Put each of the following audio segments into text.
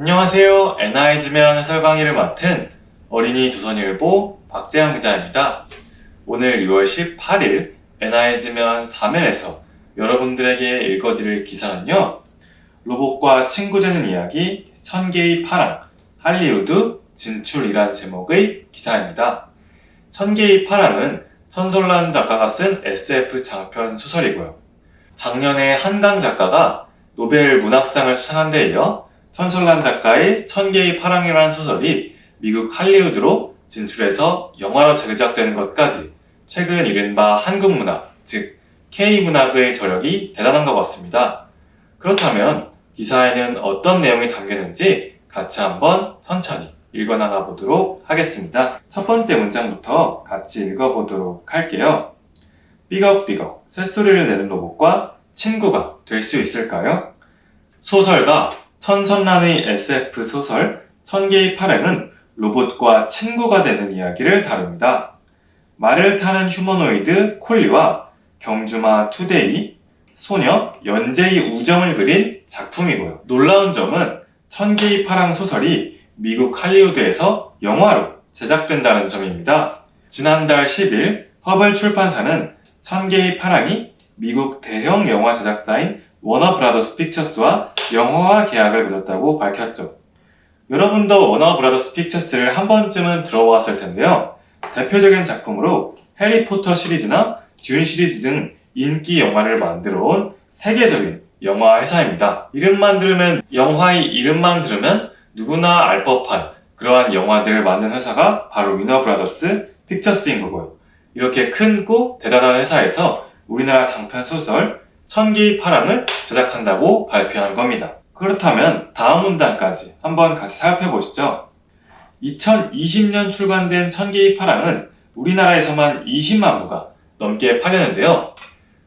안녕하세요. NI지면 해설 강의를 맡은 어린이 조선일보 박재현 기자입니다. 오늘 6월 18일 NI지면 3면에서 여러분들에게 읽어드릴 기사는요. 로봇과 친구 되는 이야기, 천개의 파랑, 할리우드 진출이란 제목의 기사입니다. 천개의 파랑은 천솔란 작가가 쓴 SF 장편 소설이고요. 작년에 한강 작가가 노벨 문학상을 수상한 데 이어 천솔란 작가의 천개의 파랑이라는 소설이 미국 할리우드로 진출해서 영화로 제작되는 것까지 최근 이른바 한국 문학, 즉 K문학의 저력이 대단한 것 같습니다. 그렇다면 기사에는 어떤 내용이 담겼는지 같이 한번 천천히 읽어나가 보도록 하겠습니다. 첫 번째 문장부터 같이 읽어보도록 할게요. 삐걱삐걱 쇳소리를 내는 로봇과 친구가 될 수 있을까요? 소설가 천선란의 SF 소설 천개의 파랑은 로봇과 친구가 되는 이야기를 다룹니다. 말을 타는 휴머노이드 콜리와 경주마 투데이, 소녀 연재의 우정을 그린 작품이고요. 놀라운 점은 천개의 파랑 소설이 미국 할리우드에서 영화로 제작된다는 점입니다. 지난달 10일 허블 출판사는 천개의 파랑이 미국 대형 영화 제작사인 워너브라더스 픽처스와 영화화 계약을 맺었다고 밝혔죠. 여러분도 워너브라더스 픽처스를 한 번쯤은 들어보았을 텐데요. 대표적인 작품으로 해리포터 시리즈나 듄 시리즈 등 인기 영화를 만들어온 세계적인 영화 회사입니다. 영화의 이름만 들으면 누구나 알 법한 그러한 영화들을 만든 회사가 바로 워너브라더스 픽처스인 거고요. 이렇게 크고 대단한 회사에서 우리나라 장편 소설 천개의 파랑을 제작한다고 발표한 겁니다. 그렇다면 다음 문단까지 한번 같이 살펴보시죠. 2020년 출간된 천개의 파랑은 우리나라에서만 20만 부가 넘게 팔렸는데요.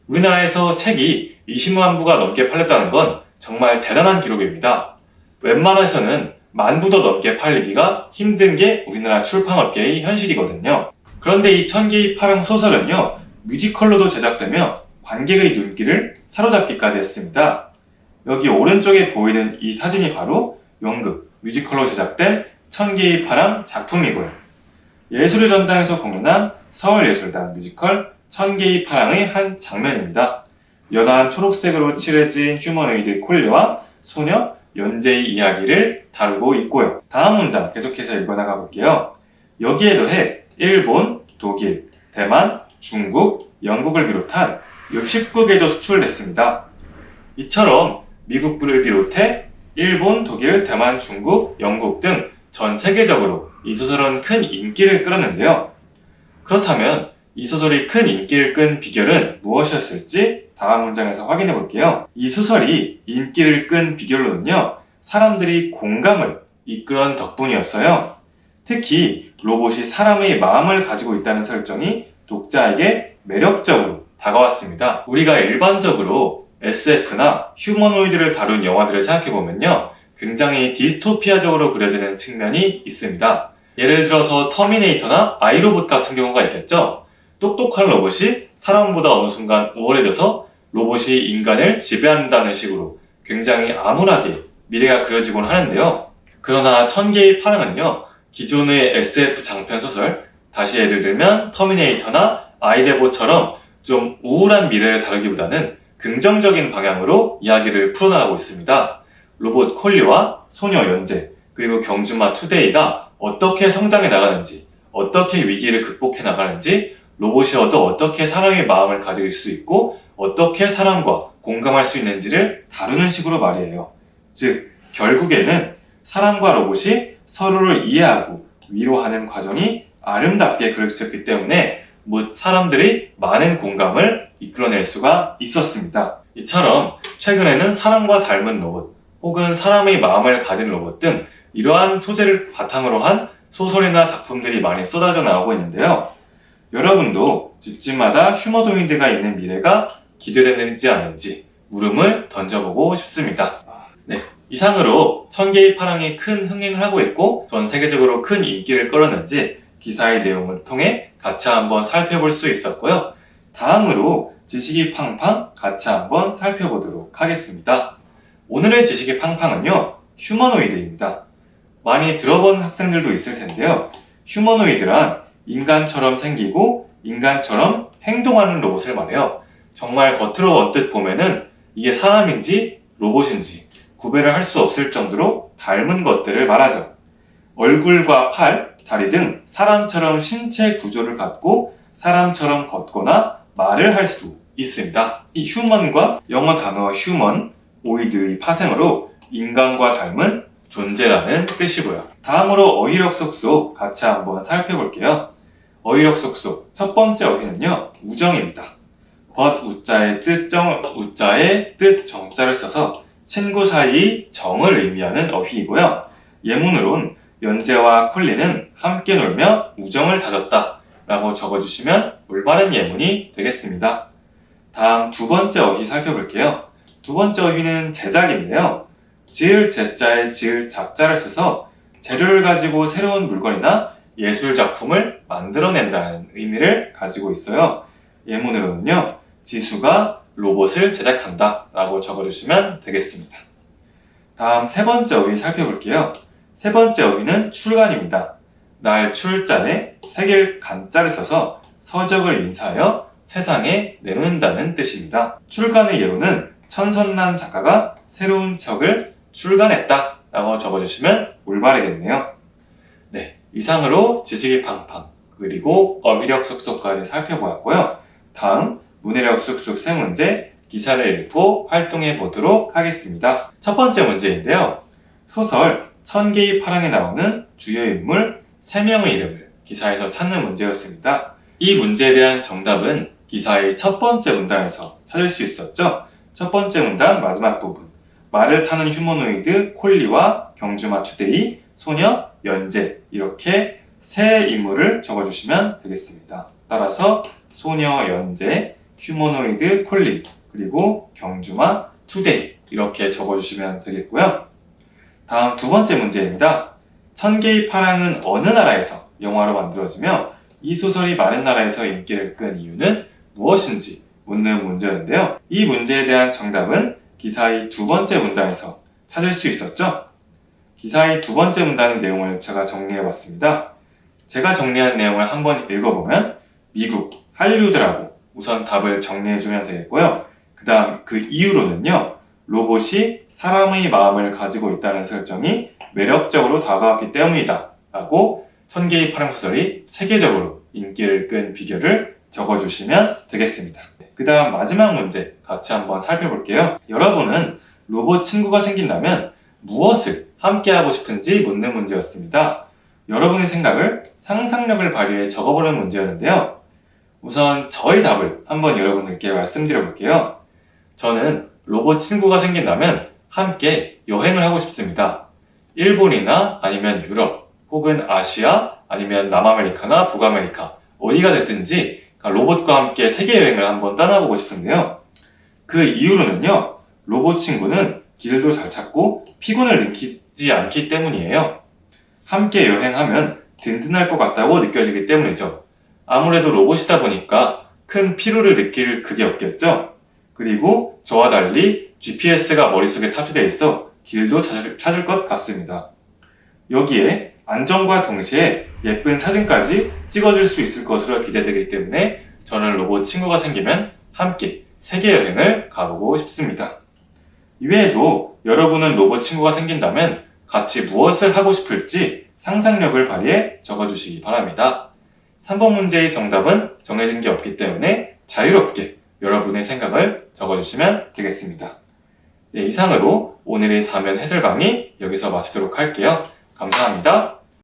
우리나라에서 책이 20만 부가 넘게 팔렸다는 건 정말 대단한 기록입니다. 웬만해서는 10,000부 더 넘게 팔리기가 힘든 게 우리나라 출판업계의 현실이거든요. 그런데 이 천개의 파랑 소설은요, 뮤지컬로도 제작되며 관객의 눈길을 사로잡기까지 했습니다. 여기 오른쪽에 보이는 이 사진이 바로 연극, 뮤지컬로 제작된 천개의 파랑 작품이고요. 예술의 전당에서 공연한 서울예술단 뮤지컬 천개의 파랑의 한 장면입니다. 연한 초록색으로 칠해진 휴머노이드 콜리와 소녀 연재의 이야기를 다루고 있고요. 다음 문장 계속해서 읽어나가 볼게요. 여기에 더해 일본, 독일, 대만, 중국, 영국을 비롯한 60국에도 수출됐습니다. 이처럼 미국을 비롯해 일본, 독일, 대만, 중국, 영국 등 전 세계적으로 이 소설은 큰 인기를 끌었는데요. 그렇다면 이 소설이 큰 인기를 끈 비결은 무엇이었을지 다음 문장에서 확인해 볼게요. 이 소설이 인기를 끈 비결로는요, 사람들이 공감을 이끌은 덕분이었어요. 특히 로봇이 사람의 마음을 가지고 있다는 설정이 독자에게 매력적으로 다가왔습니다. 우리가 일반적으로 SF나 휴머노이드를 다룬 영화들을 생각해보면요, 굉장히 디스토피아적으로 그려지는 측면이 있습니다. 예를 들어서 터미네이터나 아이로봇 같은 경우가 있겠죠. 똑똑한 로봇이 사람보다 어느 순간 우월해져서 로봇이 인간을 지배한다는 식으로 굉장히 암울하게 미래가 그려지곤 하는데요. 그러나 천개의 파랑은요, 기존의 SF 장편 소설, 다시 예를 들면 터미네이터나 아이로봇처럼 좀 우울한 미래를 다루기보다는 긍정적인 방향으로 이야기를 풀어나가고 있습니다. 로봇 콜리와 소녀 연재, 그리고 경주마 투데이가 어떻게 성장해 나가는지, 어떻게 위기를 극복해 나가는지, 로봇이 어떻게 사람의 마음을 가질 수 있고 어떻게 사람과 공감할 수 있는지를 다루는 식으로 말이에요. 즉, 결국에는 사람과 로봇이 서로를 이해하고 위로하는 과정이 아름답게 그려졌기 때문에 사람들이 많은 공감을 이끌어낼 수가 있었습니다. 이처럼 최근에는 사람과 닮은 로봇 혹은 사람의 마음을 가진 로봇 등 이러한 소재를 바탕으로 한 소설이나 작품들이 많이 쏟아져 나오고 있는데요. 여러분도 집집마다 휴머노이드가 있는 미래가 기대되는지 않는지 물음을 던져보고 싶습니다. 네, 이상으로 천개의 파랑이 큰 흥행을 하고 있고 전 세계적으로 큰 인기를 끌었는지 기사의 내용을 통해 같이 한번 살펴볼 수 있었고요. 다음으로 지식이 팡팡 같이 한번 살펴보도록 하겠습니다. 오늘의 지식이 팡팡은요, 휴머노이드입니다. 많이 들어본 학생들도 있을 텐데요. 휴머노이드란 인간처럼 생기고 인간처럼 행동하는 로봇을 말해요. 정말 겉으로 언뜻 보면은 이게 사람인지 로봇인지 구별을 할 수 없을 정도로 닮은 것들을 말하죠. 얼굴과 팔, 다리 등 사람처럼 신체 구조를 갖고 사람처럼 걷거나 말을 할 수 있습니다. 이 휴먼과 영어 단어 휴먼, 오이드의 파생어로 인간과 닮은 존재라는 뜻이고요. 다음으로 어휘력 속속 같이 한번 살펴볼게요. 어휘력 속속 첫 번째 어휘는요, 우정입니다. 벗 우자의 뜻 정자를 써서 친구 사이 정을 의미하는 어휘이고요. 예문으론 연재와 콜리는 함께 놀며 우정을 다졌다 라고 적어주시면 올바른 예문이 되겠습니다. 다음 두 번째 어휘 살펴볼게요. 두 번째 어휘는 제작인데요. 지을 제자에 지을 작자를 써서 재료를 가지고 새로운 물건이나 예술 작품을 만들어낸다는 의미를 가지고 있어요. 예문으로는요, 지수가 로봇을 제작한다 라고 적어주시면 되겠습니다. 다음 세 번째 어휘 살펴볼게요. 세 번째 어휘는 출간입니다. 날 출자에 새길 간자를 써서 서적을 인사하여 세상에 내놓는다는 뜻입니다. 출간의 예로는 천선란 작가가 새로운 책을 출간했다 라고 적어주시면 올바르겠네요. 네, 이상으로 지식이 팡팡 그리고 어휘력 쏙쏙까지 살펴보았고요. 다음 문해력 쏙쏙 세 문제 기사를 읽고 활동해 보도록 하겠습니다. 첫 번째 문제인데요. 소설 천개의 파랑에 나오는 주요 인물 3명의 이름을 기사에서 찾는 문제였습니다. 이 문제에 대한 정답은 기사의 첫 번째 문단에서 찾을 수 있었죠. 첫 번째 문단 마지막 부분, 말을 타는 휴머노이드 콜리와 경주마 투데이, 소녀, 연재 이렇게 세 인물을 적어주시면 되겠습니다. 따라서 소녀, 연재, 휴머노이드 콜리, 그리고 경주마 투데이 이렇게 적어주시면 되겠고요. 다음 두 번째 문제입니다. 천개의 파랑은 어느 나라에서 영화로 만들어지며 이 소설이 많은 나라에서 인기를 끈 이유는 무엇인지 묻는 문제였는데요. 이 문제에 대한 정답은 기사의 두 번째 문단에서 찾을 수 있었죠. 기사의 두 번째 문단의 내용을 제가 정리해봤습니다. 제가 정리한 내용을 한번 읽어보면 미국, 할리우드라고 우선 답을 정리해주면 되겠고요. 그 다음 그 이유로는요. 로봇이 사람의 마음을 가지고 있다는 설정이 매력적으로 다가왔기 때문이다 라고 천개의 파랑 소설이 세계적으로 인기를 끈 비결을 적어주시면 되겠습니다. 그 다음 마지막 문제 같이 한번 살펴볼게요. 여러분은 로봇 친구가 생긴다면 무엇을 함께하고 싶은지 묻는 문제였습니다. 여러분의 생각을 상상력을 발휘해 적어보는 문제였는데요. 우선 저의 답을 한번 여러분들께 말씀드려 볼게요. 저는 로봇 친구가 생긴다면 함께 여행을 하고 싶습니다. 일본이나 아니면 유럽, 혹은 아시아, 아니면 남아메리카나 북아메리카 어디가 됐든지 로봇과 함께 세계 여행을 한번 떠나보고 싶은데요. 그 이유로는요. 로봇 친구는 길도 잘 찾고 피곤을 느끼지 않기 때문이에요. 함께 여행하면 든든할 것 같다고 느껴지기 때문이죠. 아무래도 로봇이다 보니까 큰 피로를 느낄 그게 없겠죠. 그리고 저와 달리 GPS가 머릿속에 탑재되어 있어 길도 찾을 것 같습니다. 여기에 안전과 동시에 예쁜 사진까지 찍어줄 수 있을 것으로 기대되기 때문에 저는 로봇 친구가 생기면 함께 세계 여행을 가보고 싶습니다. 이외에도 여러분은 로봇 친구가 생긴다면 같이 무엇을 하고 싶을지 상상력을 발휘해 적어주시기 바랍니다. 3번 문제의 정답은 정해진 게 없기 때문에 자유롭게 여러분의 생각을 적어주시면 되겠습니다. 네, 이상으로 오늘의 4면 해설 강의 여기서 마치도록 할게요. 감사합니다.